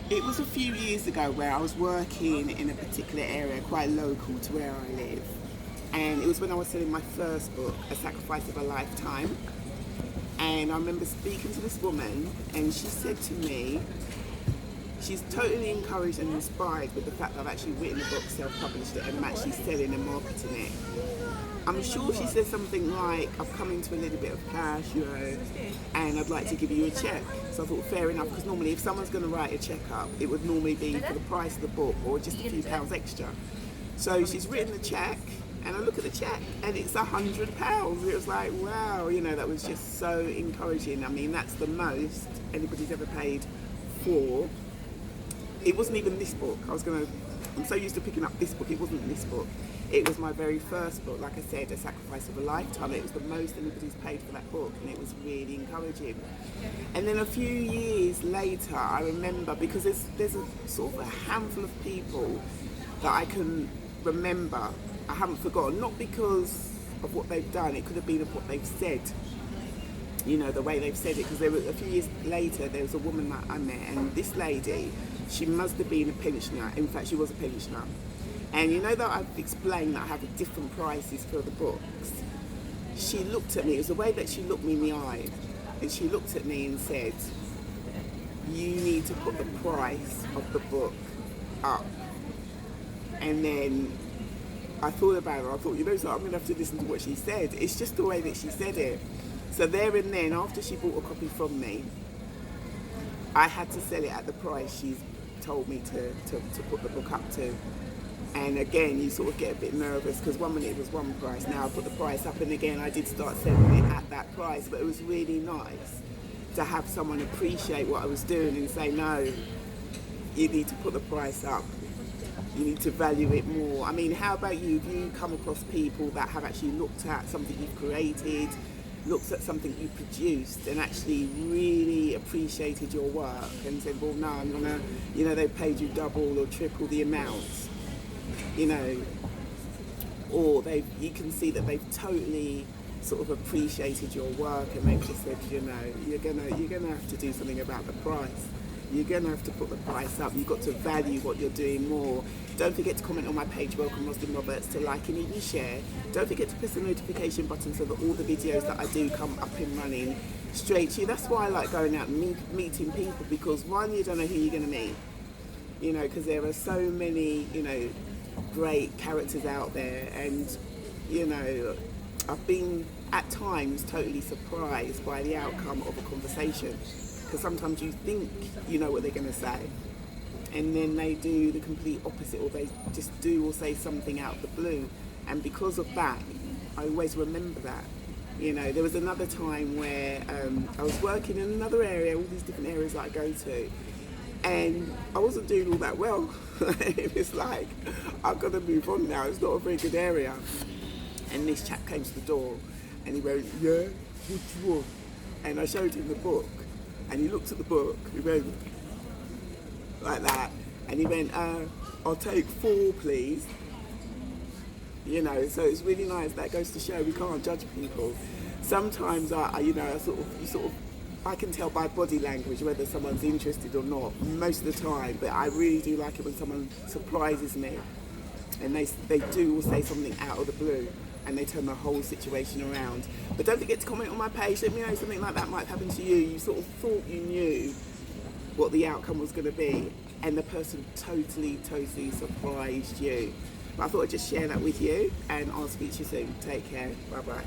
It was a few years ago where I was working in a particular area, quite local to where I live. And it was when I was selling my first book, A Sacrifice of a Lifetime. And I remember speaking to this woman, and she said to me, she's totally encouraged and inspired with the fact that I've actually written a book, self-published it, and I'm actually selling and marketing it. I'm sure she said something like, I've come into a little bit of cash, and I'd like to give you a cheque. So I thought, fair enough, because normally if someone's going to write a cheque up, it would normally be for the price of the book or just a few pounds extra. So she's written the cheque, and I look at the cheque, and it's £100. It was like, wow, that was just so encouraging. I mean, that's the most anybody's ever paid for. It wasn't even this book. I'm so used to picking up this book, it wasn't this book. It was my very first book, like I said, A Sacrifice of a Lifetime. It was the most anybody's paid for that book, and it was really encouraging. And then a few years later, I remember, because there's a sort of a handful of people that I can remember, I haven't forgotten, not because of what they've done, it could have been of what they've said, the way they've said it, because a few years later, there was a woman that I met, and this lady, she must have been a pensioner. In fact, she was a pensioner. And that I've explained that I have different prices for the books. She looked at me, it was the way that she looked me in the eye, and she looked at me and said, you need to put the price of the book up. And then I thought about it, I thought, so I'm going to have to listen to what she said. It's just the way that she said it. So there and then, after she bought a copy from me, I had to sell it at the price she's told me to put the book up to. And again, you sort of get a bit nervous, because one minute it was one price, now I put the price up, and again I did start selling it at that price. But it was really nice to have someone appreciate what I was doing and say, no, you need to put the price up. You need to value it more. I mean, how about you? If you come across people that have actually looked at something you've created, looked at something you produced, and actually really appreciated your work and said, well, no, I'm gonna, they've paid you double or triple the amount, or you can see that they've totally sort of appreciated your work, and they've just said, you're gonna have to do something about the price. You're going to have to put the price up. You've got to value what you're doing more. Don't forget to comment on my page, Welcome Rosalind Roberts, to like and even share. Don't forget to press the notification button so that all the videos that I do come up and running straight to you. That's why I like going out and meeting people, because one, you don't know who you're going to meet, because there are so many, great characters out there, and, I've been at times totally surprised by the outcome of a conversation. Because sometimes you think you know what they're going to say, and then they do the complete opposite, or they just do or say something out of the blue. And because of that, I always remember that. There was another time where I was working in another area, all these different areas that I go to, and I wasn't doing all that well. It was like, I've got to move on now, it's not a very good area. And this chap came to the door, and he went, yeah, what you want? And I showed him the book. And he looked at the book, he went like that, and he went, I'll take 4, please. So it's really nice. That goes to show we can't judge people. Sometimes I can tell by body language whether someone's interested or not, most of the time, but I really do like it when someone surprises me, and they do say something out of the blue, and they turn the whole situation around. But don't forget to comment on my page. Let me know if something like that might happen to you. You sort of thought you knew what the outcome was going to be, and the person totally surprised you. But I thought I'd just share that with you, and I'll speak to you soon. Take care. Bye-bye.